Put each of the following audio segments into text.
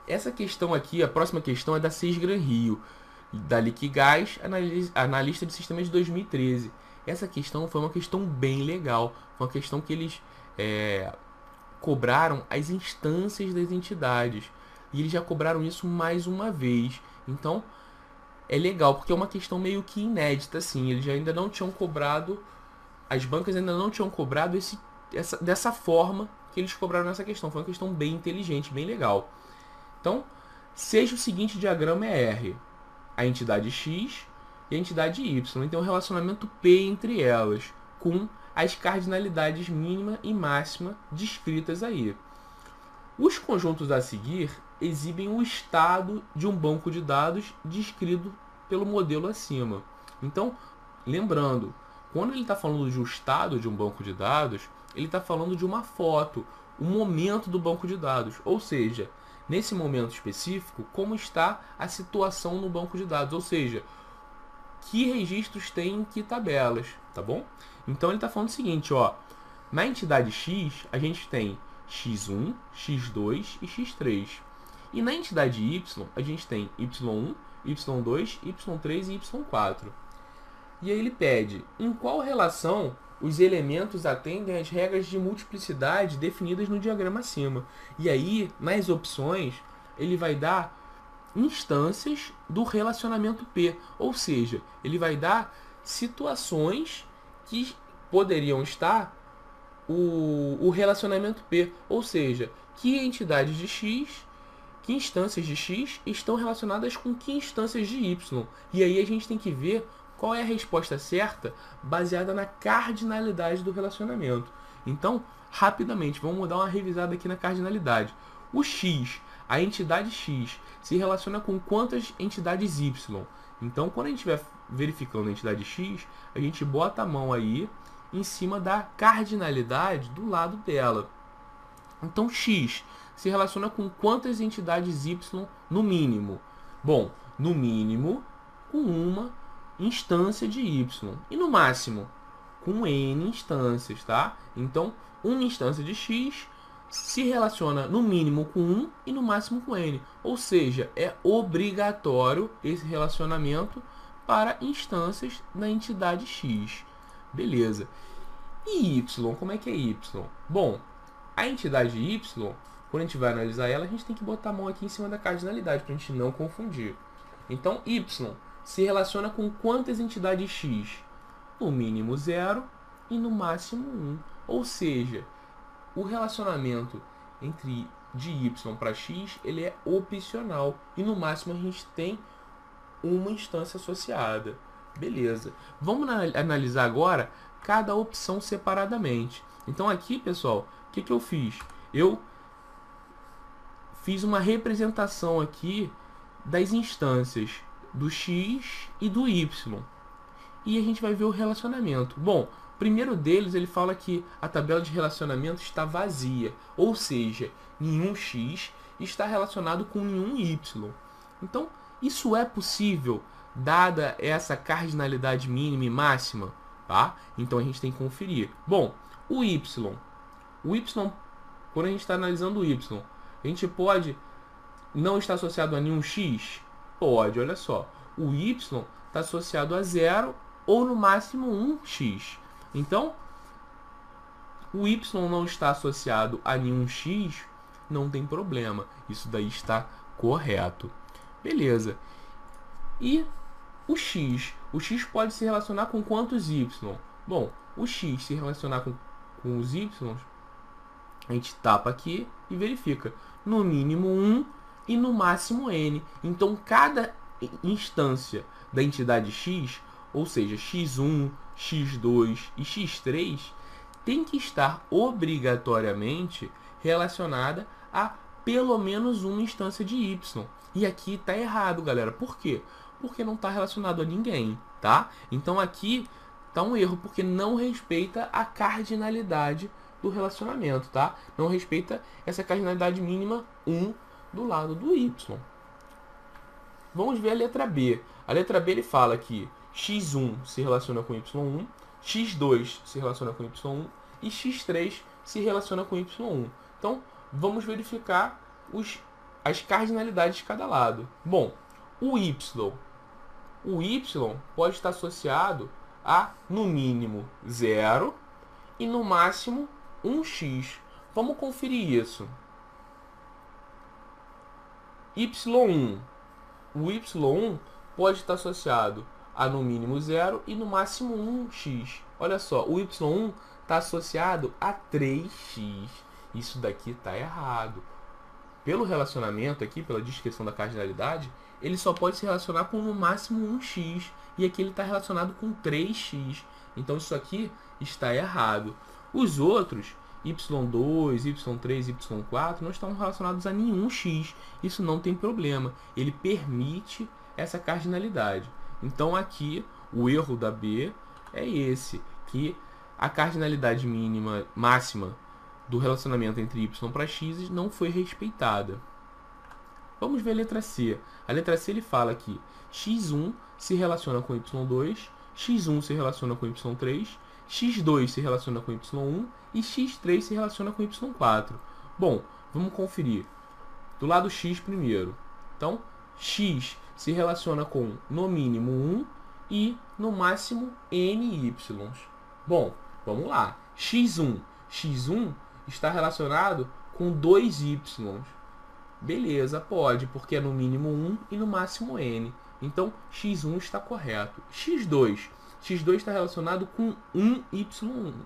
Essa questão aqui, a próxima questão é da Cisgran Rio, da Liquigás, analista de sistemas de 2013. Essa questão foi uma questão bem legal, foi uma questão que eles cobraram as instâncias das entidades. E eles já cobraram isso mais uma vez. Então, é legal, porque é uma questão meio que inédita, assim. Eles ainda não tinham cobrado, as bancas ainda não tinham cobrado dessa forma que eles cobraram nessa questão. Foi uma questão bem inteligente, bem legal. Então, seja o seguinte diagrama é R, a entidade X e a entidade Y. E tem um relacionamento P entre elas, com as cardinalidades mínima e máxima descritas aí. Os conjuntos a seguir exibem o estado de um banco de dados descrito pelo modelo acima. Então, lembrando, quando ele está falando de um estado de um banco de dados, ele está falando de uma foto, o momento do banco de dados. Ou seja, nesse momento específico, como está a situação no banco de dados. Ou seja, que registros tem em que tabelas, tá bom? Então ele está falando o seguinte, ó. Na entidade X, a gente tem x1, x2 e x3. E na entidade Y, a gente tem y1, y2, y3 e y4. E aí ele pede em qual relação os elementos atendem às regras de multiplicidade definidas no diagrama acima. E aí, nas opções, ele vai dar instâncias do relacionamento P. Ou seja, ele vai dar situações que poderiam estar o relacionamento P. Ou seja, que entidades de X, que instâncias de X estão relacionadas com que instâncias de Y. E aí a gente tem que ver qual é a resposta certa baseada na cardinalidade do relacionamento. Então, rapidamente, vamos dar uma revisada aqui na cardinalidade. O X, a entidade X, se relaciona com quantas entidades Y? Então, quando a gente estiver verificando a entidade X, a gente bota a mão aí em cima da cardinalidade do lado dela. Então, X se relaciona com quantas entidades Y no mínimo? Bom, no mínimo, com uma instância de Y. E no máximo, com N instâncias, tá? Então, uma instância de X se relaciona no mínimo com 1 e no máximo com N. Ou seja, é obrigatório esse relacionamento para instâncias da entidade X. Beleza. E Y? Como é que é Y? Bom, a entidade Y, quando a gente vai analisar ela, a gente tem que botar a mão aqui em cima da cardinalidade para a gente não confundir. Então, Y se relaciona com quantas entidades X? No mínimo 0 e no máximo 1. Ou seja, o relacionamento entre de Y para X ele é opcional. E no máximo a gente tem uma instância associada. Beleza. Vamos analisar agora cada opção separadamente. Então aqui, pessoal, o que eu fiz? Eu fiz uma representação aqui das instâncias do X e do Y. E a gente vai ver o relacionamento. Bom, o primeiro deles ele fala que a tabela de relacionamento está vazia. Ou seja, nenhum X está relacionado com nenhum Y. Então, isso é possível, dada essa cardinalidade mínima e máxima, tá? Então a gente tem que conferir. Bom, o Y, quando a gente está analisando o Y, a gente pode não estar associado a nenhum X? Pode, olha só. O Y está associado a 0 ou no máximo 1x. Então, o Y não está associado a nenhum X, não tem problema. Isso daí está correto. Beleza. E o X? O X pode se relacionar com quantos Y? Bom, o X se relacionar com os Y, a gente tapa aqui e verifica. No mínimo 1 e no máximo N. Então, cada instância da entidade X, ou seja, x1, x2 e x3, tem que estar obrigatoriamente relacionada a pelo menos uma instância de Y. E aqui está errado, galera. Por quê? Porque não está relacionado a ninguém, tá? Então aqui está um erro, porque não respeita a cardinalidade do relacionamento, tá? Não respeita essa cardinalidade mínima 1 do lado do Y. Vamos ver a letra B. A letra B ele fala que x1 se relaciona com y1, x2 se relaciona com y1 e x3 se relaciona com y1. Então, vamos verificar as cardinalidades de cada lado. Bom, o y pode estar associado a, no mínimo, 0 e no máximo 1x. Vamos conferir isso. Y1. O y1 pode estar associado a, no mínimo, 0 e no máximo 1x. Olha só, o y1 está associado a 3x. Isso daqui está errado. Pelo relacionamento aqui, pela descrição da cardinalidade, ele só pode se relacionar com no máximo 1x. E aqui ele está relacionado com 3x. Então isso aqui está errado. Os outros, y2, y3, y4, não estão relacionados a nenhum x. Isso não tem problema. Ele permite essa cardinalidade. Então aqui o erro da B é esse, que a cardinalidade máxima do relacionamento entre y para x não foi respeitada. Vamos ver a letra C. A letra C ele fala que x1 se relaciona com y2, x1 se relaciona com y3, x2 se relaciona com y1 e x3 se relaciona com y4. Bom, vamos conferir. Do lado x primeiro. Então, x se relaciona com no mínimo 1 e no máximo n y. Bom, vamos lá. x1 está relacionado com 2y. Beleza, pode, porque é no mínimo 1 e no máximo n. Então, x1 está correto. x2 está relacionado com 1y,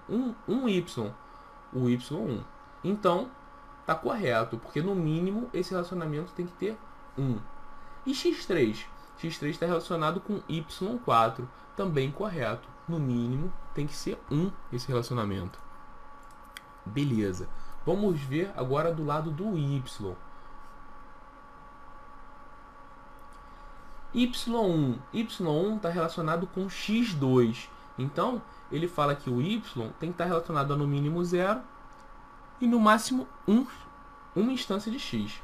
o y1. Então, está correto, porque no mínimo esse relacionamento tem que ter 1. E x3? x3 está relacionado com y4, também correto. No mínimo tem que ser 1 esse relacionamento. Beleza. Vamos ver agora do lado do y. y1 está relacionado com x2. Então, ele fala que o y tem que estar relacionado a no mínimo 0 e no máximo uma instância de x.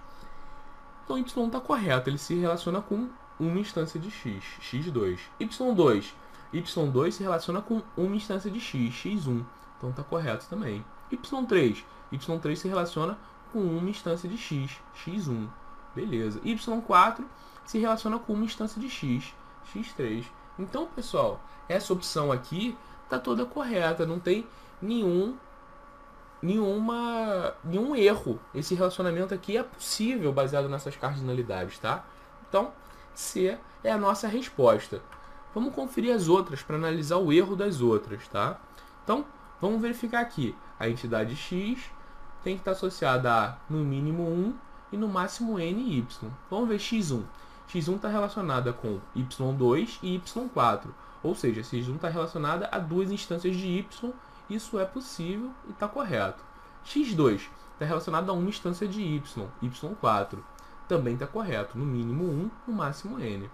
Então, o y está correto, ele se relaciona com uma instância de x, x2. y2 se relaciona com uma instância de x, x1. Então, está correto também. y3 se relaciona com uma instância de x, x1. Beleza. y4 se relaciona com uma instância de x, x3. Então, pessoal, essa opção aqui está toda correta, não tem nenhum erro. Esse relacionamento aqui é possível baseado nessas cardinalidades, tá? Então, C é a nossa resposta. Vamos conferir as outras para analisar o erro das outras, tá? Então, vamos verificar aqui. A entidade x tem que estar associada a no mínimo 1 e no máximo n y. Vamos ver x1. x1 está relacionada com y2 e y4. Ou seja, x1 está relacionada a duas instâncias de y. Isso é possível e está correto. x2 está relacionado a uma instância de y, y4. Também está correto. No mínimo 1, no máximo n.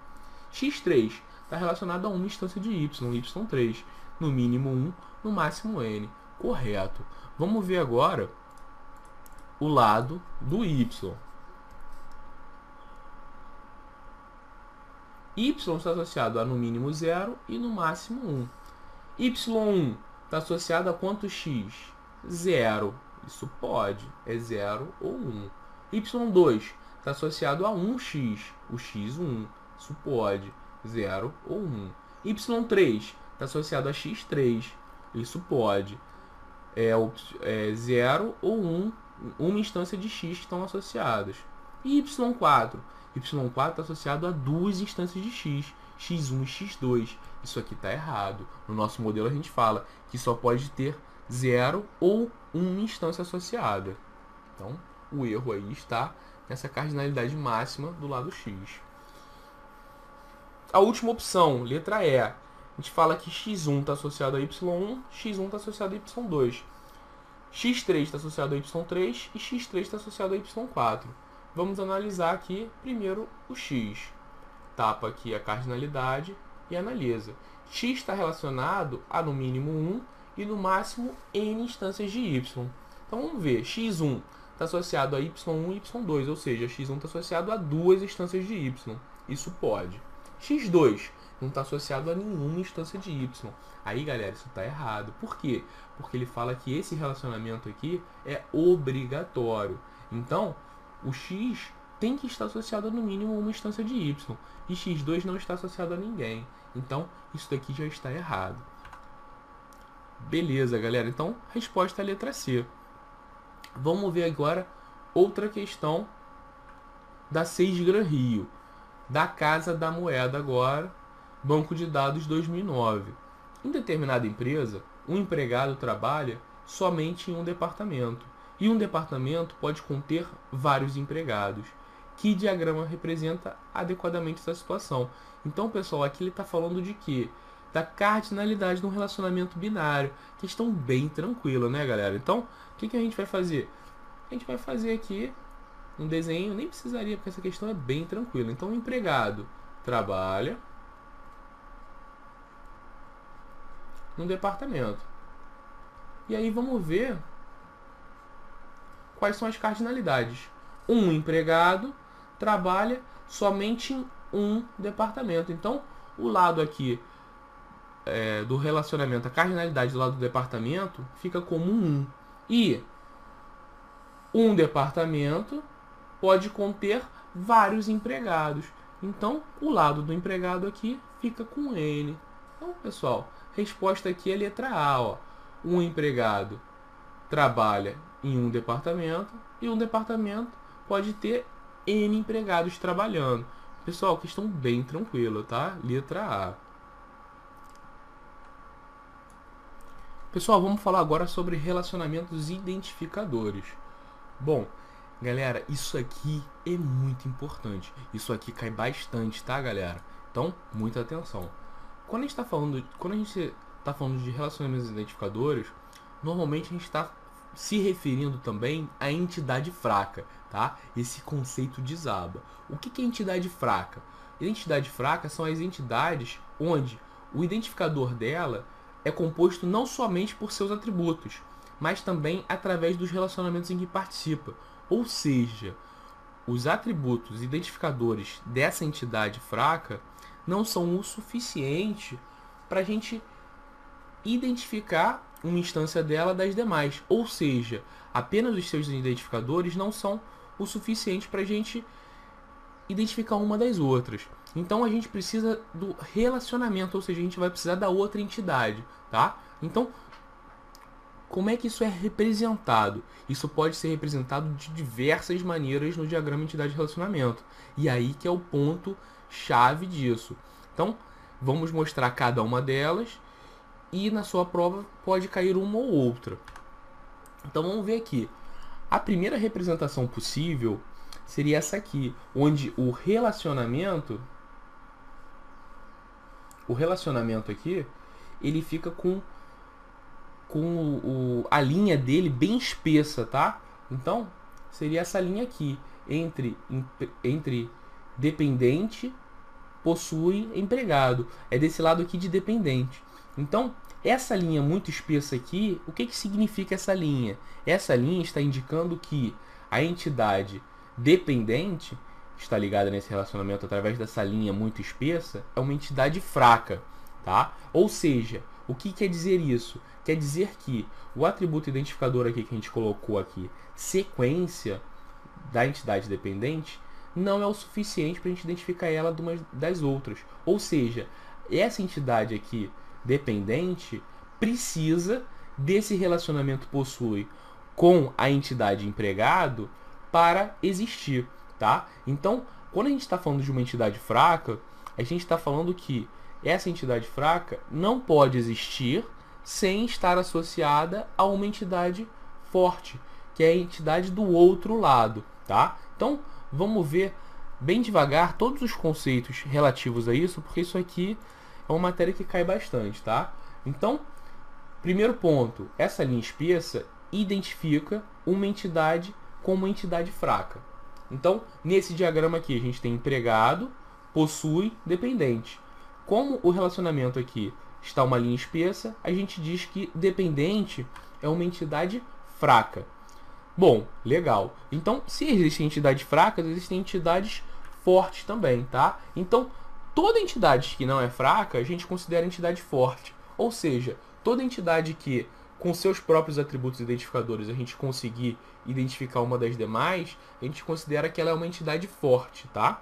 x3 está relacionado a uma instância de y, y3. No mínimo 1, no máximo n. Correto. Vamos ver agora o lado do y. Y está associado a no mínimo 0 e no máximo 1. y1 está associado a quanto x? 0. Isso pode. É 0 ou 1. y2 está associado a 1x. O x1. Isso pode. 0 ou 1. y3 está associado a x3. Isso pode. É 0 ou 1. Uma instância de x que estão associadas. E y4? y4 está associado a duas instâncias de x, x1 e x2. Isso aqui está errado. No nosso modelo a gente fala que só pode ter 0 ou uma instância associada. Então, o erro aí está nessa cardinalidade máxima do lado x. A última opção, letra E. A gente fala que x1 está associado a y1, x1 está associado a y2. x3 está associado a y3 e x3 está associado a y4. Vamos analisar aqui primeiro o x. Tapa aqui a cardinalidade e analisa. X está relacionado a no mínimo 1 e no máximo n instâncias de y. Então vamos ver. x1 está associado a y1 e y2, ou seja, x1 está associado a duas instâncias de y. Isso pode. x2 não está associado a nenhuma instância de y. Aí, galera, isso está errado. Por quê? Porque ele fala que esse relacionamento aqui é obrigatório. Então, o x tem que estar associado a no mínimo uma instância de y. E x2 não está associado a ninguém. Então, isso daqui já está errado. Beleza, galera. Então, resposta é a letra C. Vamos ver agora outra questão da 6 Gran Rio. Da Casa da Moeda agora, Banco de Dados 2009. Em determinada empresa, um empregado trabalha somente em um departamento. E um departamento pode conter vários empregados. Que diagrama representa adequadamente essa situação? Então, pessoal, aqui ele está falando de quê? Da cardinalidade de um relacionamento binário. Questão bem tranquila, né, galera? Então, o que a gente vai fazer? A gente vai fazer aqui um desenho, nem precisaria, porque essa questão é bem tranquila. Então, o empregado trabalha num departamento. E aí vamos ver quais são as cardinalidades. Um empregado trabalha somente em um departamento. Então, o lado aqui do relacionamento, a cardinalidade do lado do departamento fica como 1. E um departamento pode conter vários empregados. Então, o lado do empregado aqui fica com N. Então, pessoal, resposta aqui é letra A. Ó. Um empregado trabalha em um departamento e um departamento pode ter N empregados trabalhando. Pessoal, questão bem tranquila, tá? Letra A. Pessoal, vamos falar agora sobre relacionamentos identificadores. Bom, galera, isso aqui é muito importante. Isso aqui cai bastante, tá, galera? Então, muita atenção. Quando a gente está falando de relacionamentos identificadores, normalmente a gente está se referindo também à entidade fraca, tá? Esse conceito desaba. O que é entidade fraca? Entidade fraca são as entidades onde o identificador dela é composto não somente por seus atributos, mas também através dos relacionamentos em que participa. Ou seja, os atributos identificadores dessa entidade fraca não são o suficiente para a gente identificar uma instância dela das demais. Ou seja, apenas os seus identificadores não são o suficiente para a gente identificar uma das outras. Então a gente precisa do relacionamento, ou seja, a gente vai precisar da outra entidade, tá? Então, como é que isso é representado? Isso pode ser representado de diversas maneiras no diagrama entidade-relacionamento. E aí que é o ponto chave disso. Então, vamos mostrar cada uma delas e na sua prova pode cair uma ou outra. Então, vamos ver aqui. A primeira representação possível seria essa aqui, onde o relacionamento aqui, ele fica com a linha dele bem espessa, tá? Então, seria essa linha aqui, entre dependente, possui, empregado. É desse lado aqui de dependente. Então, essa linha muito espessa aqui, o que significa essa linha? Essa linha está indicando que a entidade dependente, está ligada nesse relacionamento através dessa linha muito espessa, é uma entidade fraca, tá? Ou seja, o que quer dizer isso? Quer dizer que o atributo identificador aqui que a gente colocou aqui, sequência da entidade dependente, não é o suficiente para a gente identificar ela de uma das outras. Ou seja, essa entidade aqui dependente precisa desse relacionamento possui com a entidade empregado para existir, tá? Então, quando a gente está falando de uma entidade fraca, a gente está falando que essa entidade fraca não pode existir sem estar associada a uma entidade forte, que é a entidade do outro lado, tá? Então, vamos ver bem devagar todos os conceitos relativos a isso, porque isso aqui é uma matéria que cai bastante, tá? Então, primeiro ponto, essa linha espessa identifica uma entidade como uma entidade fraca. Então, nesse diagrama aqui, a gente tem empregado, possui, dependente. Como o relacionamento aqui está uma linha espessa, a gente diz que dependente é uma entidade fraca. Bom, legal. Então, se existem entidades fracas, existem entidades fortes também, tá? Então, toda entidade que não é fraca, a gente considera entidade forte. Ou seja, toda entidade que, com seus próprios atributos identificadores, a gente conseguir identificar uma das demais, a gente considera que ela é uma entidade forte, tá?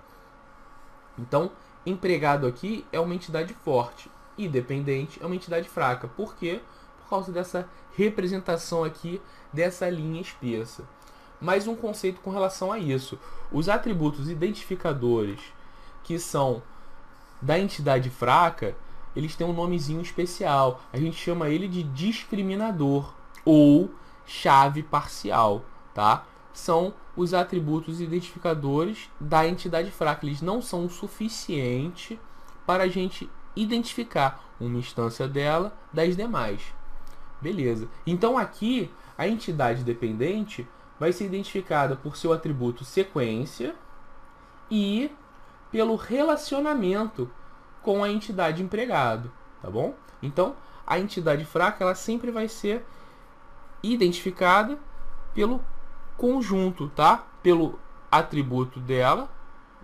Então, empregado aqui é uma entidade forte e dependente é uma entidade fraca. Por quê? Por causa dessa representação aqui dessa linha espessa. Mais um conceito com relação a isso. Os atributos identificadores que são da entidade fraca, eles têm um nomezinho especial. A gente chama ele de discriminador ou chave parcial, tá? São os atributos identificadores da entidade fraca. Eles não são o suficiente para a gente identificar uma instância dela das demais. Beleza. Então aqui a entidade dependente vai ser identificada por seu atributo sequência e pelo relacionamento com a entidade empregado, tá bom? Então, a entidade fraca ela sempre vai ser identificada pelo conjunto, tá? Pelo atributo dela,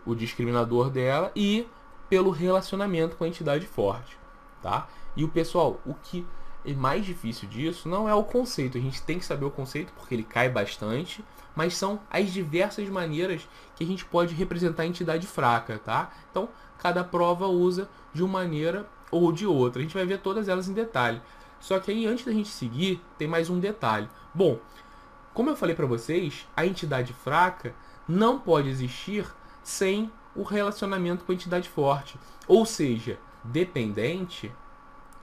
o discriminador dela e pelo relacionamento com a entidade forte, tá? E o pessoal, o que é mais difícil disso não é o conceito, a gente tem que saber o conceito porque ele cai bastante, mas são as diversas maneiras que a gente pode representar a entidade fraca, tá? Então, cada prova usa de uma maneira ou de outra. A gente vai ver todas elas em detalhe. Só que aí, antes da gente seguir, tem mais um detalhe. Bom, como eu falei para vocês, a entidade fraca não pode existir sem o relacionamento com a entidade forte. Ou seja, dependente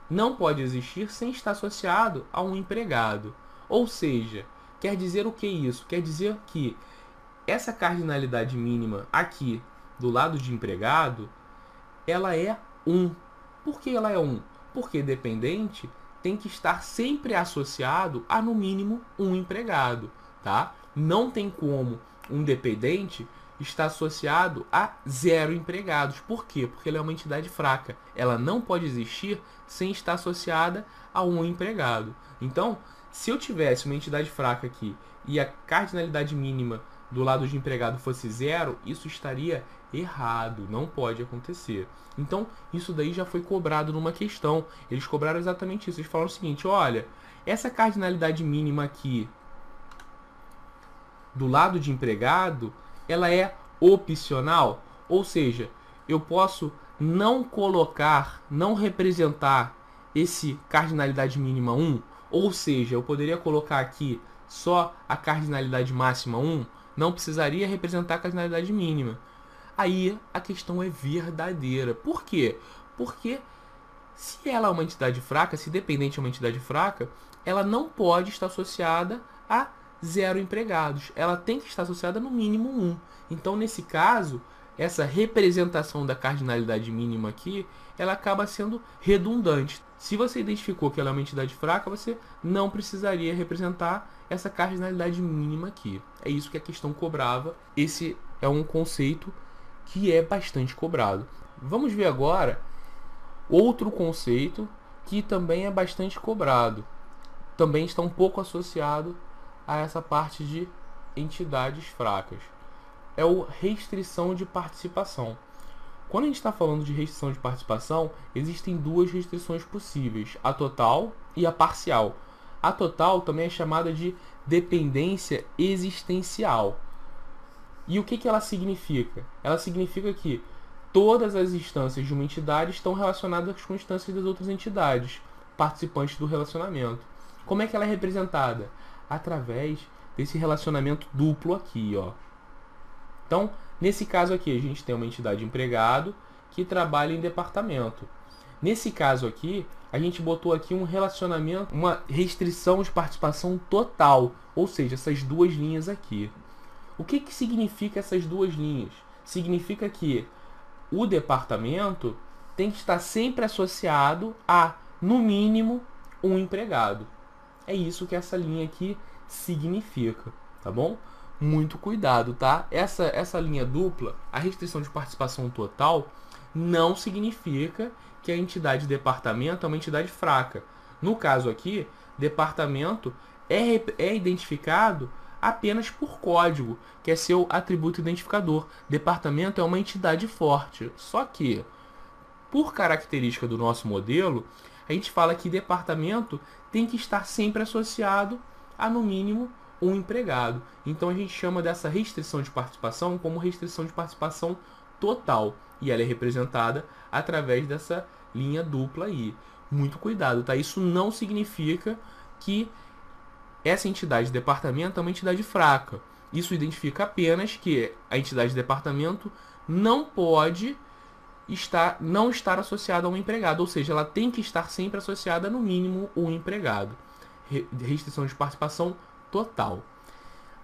não pode existir sem estar associado a um empregado. Ou seja, quer dizer o que isso? Quer dizer que essa cardinalidade mínima aqui do lado de empregado, ela é 1. Por que ela é 1? Porque dependente tem que estar sempre associado a no mínimo um empregado, tá? Não tem como um dependente estar associado a 0 empregados. Por quê? Porque ela é uma entidade fraca. Ela não pode existir sem estar associada a um empregado. Então, se eu tivesse uma entidade fraca aqui e a cardinalidade mínima do lado de empregado fosse 0, isso estaria errado, não pode acontecer. Então, isso daí já foi cobrado numa questão. Eles cobraram exatamente isso. Eles falaram o seguinte, olha, essa cardinalidade mínima aqui do lado de empregado, ela é opcional, ou seja, eu posso não colocar, não representar esse cardinalidade mínima 1, ou seja, eu poderia colocar aqui só a cardinalidade máxima 1, não precisaria representar a cardinalidade mínima. Aí a questão é verdadeira. Por quê? Porque se ela é uma entidade fraca, se dependente é uma entidade fraca, ela não pode estar associada a 0 empregados. Ela tem que estar associada no mínimo 1. Então, nesse caso, essa representação da cardinalidade mínima aqui, ela acaba sendo redundante. Se você identificou que ela é uma entidade fraca, você não precisaria representar essa cardinalidade mínima aqui. É isso que a questão cobrava. Esse é um conceito que é bastante cobrado. Vamos ver agora outro conceito que também é bastante cobrado. Também está um pouco associado a essa parte de entidades fracas. É o restrição de participação. Quando a gente está falando de restrição de participação, existem duas restrições possíveis, a total e a parcial. A total também é chamada de dependência existencial. E o que ela significa? Ela significa que todas as instâncias de uma entidade estão relacionadas com instâncias das outras entidades, participantes do relacionamento. Como é que ela é representada? Através desse relacionamento duplo aqui, ó. Então, nesse caso aqui, a gente tem uma entidade empregado que trabalha em departamento. Nesse caso aqui, a gente botou aqui um relacionamento, uma restrição de participação total, ou seja, essas duas linhas aqui. O que significa essas duas linhas? Significa que o departamento tem que estar sempre associado a, no mínimo, um empregado. É isso que essa linha aqui significa, tá bom? Muito cuidado, tá? Essa linha dupla, a restrição de participação total, não significa que a entidade departamento é uma entidade fraca. No caso aqui, departamento é identificado apenas por código, que é seu atributo identificador. Departamento é uma entidade forte. Só que, por característica do nosso modelo, a gente fala que departamento tem que estar sempre associado a, no mínimo, um empregado. Então a gente chama dessa restrição de participação como restrição de participação total. E ela é representada através dessa linha dupla aí. Muito cuidado, tá? Isso não significa que essa entidade de departamento é uma entidade fraca. Isso identifica apenas que a entidade de departamento não pode não estar associada a um empregado, ou seja, ela tem que estar sempre associada, no mínimo, um empregado. Restrição de participação total.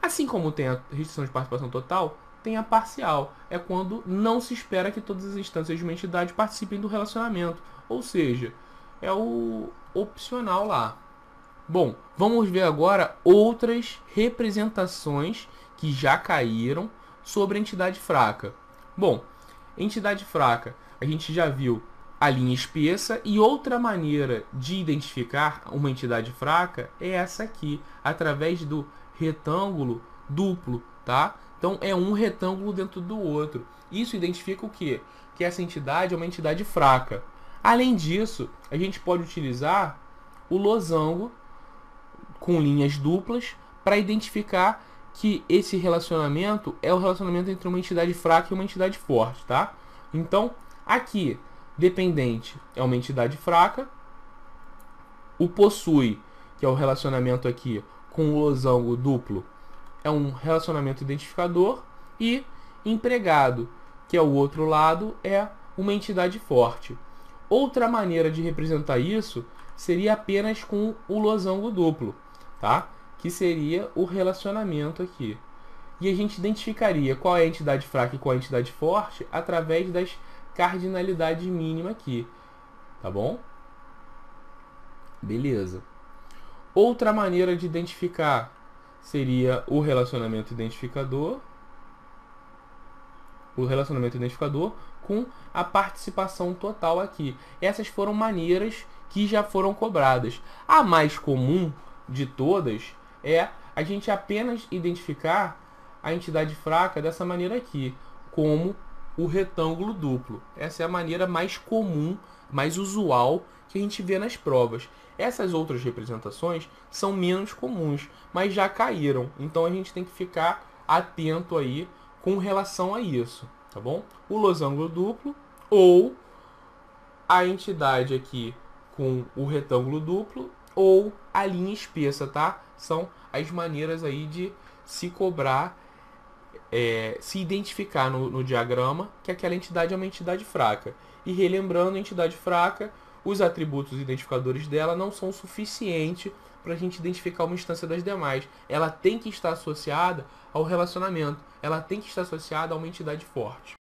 Assim como tem a restrição de participação total, tem a parcial. É quando não se espera que todas as instâncias de uma entidade participem do relacionamento. Ou seja, é o opcional lá. Bom, vamos ver agora outras representações que já caíram sobre a entidade fraca. Bom, entidade fraca, a gente já viu a linha espessa, e outra maneira de identificar uma entidade fraca é essa aqui, através do retângulo duplo, tá? Então é um retângulo dentro do outro. Isso identifica o quê? Que essa entidade é uma entidade fraca. Além disso, a gente pode utilizar o losango com linhas duplas para identificar que esse relacionamento é o relacionamento entre uma entidade fraca e uma entidade forte, tá? Então, aqui, dependente é uma entidade fraca, o possui, que é o relacionamento aqui com o losango duplo, é um relacionamento identificador, e empregado, que é o outro lado, é uma entidade forte. Outra maneira de representar isso seria apenas com o losango duplo, tá? Que seria o relacionamento aqui. E a gente identificaria qual é a entidade fraca e qual é a entidade forte através das cardinalidades mínimas aqui, tá bom? Beleza. Outra maneira de identificar seria o relacionamento identificador. O relacionamento identificador com a participação total aqui. Essas foram maneiras que já foram cobradas. A mais comum de todas é a gente apenas identificar a entidade fraca dessa maneira aqui, como o retângulo duplo. Essa é a maneira mais comum, mais usual que a gente vê nas provas. Essas outras representações são menos comuns, mas já caíram. Então a gente tem que ficar atento aí com relação a isso, tá bom? O losango duplo ou a entidade aqui com o retângulo duplo ou a linha espessa, tá? São as maneiras aí de se cobrar, se identificar no diagrama que aquela entidade é uma entidade fraca. E relembrando, a entidade fraca, os atributos identificadores dela não são suficientes para a gente identificar uma instância das demais. Ela tem que estar associada ao relacionamento. Ela tem que estar associada a uma entidade forte.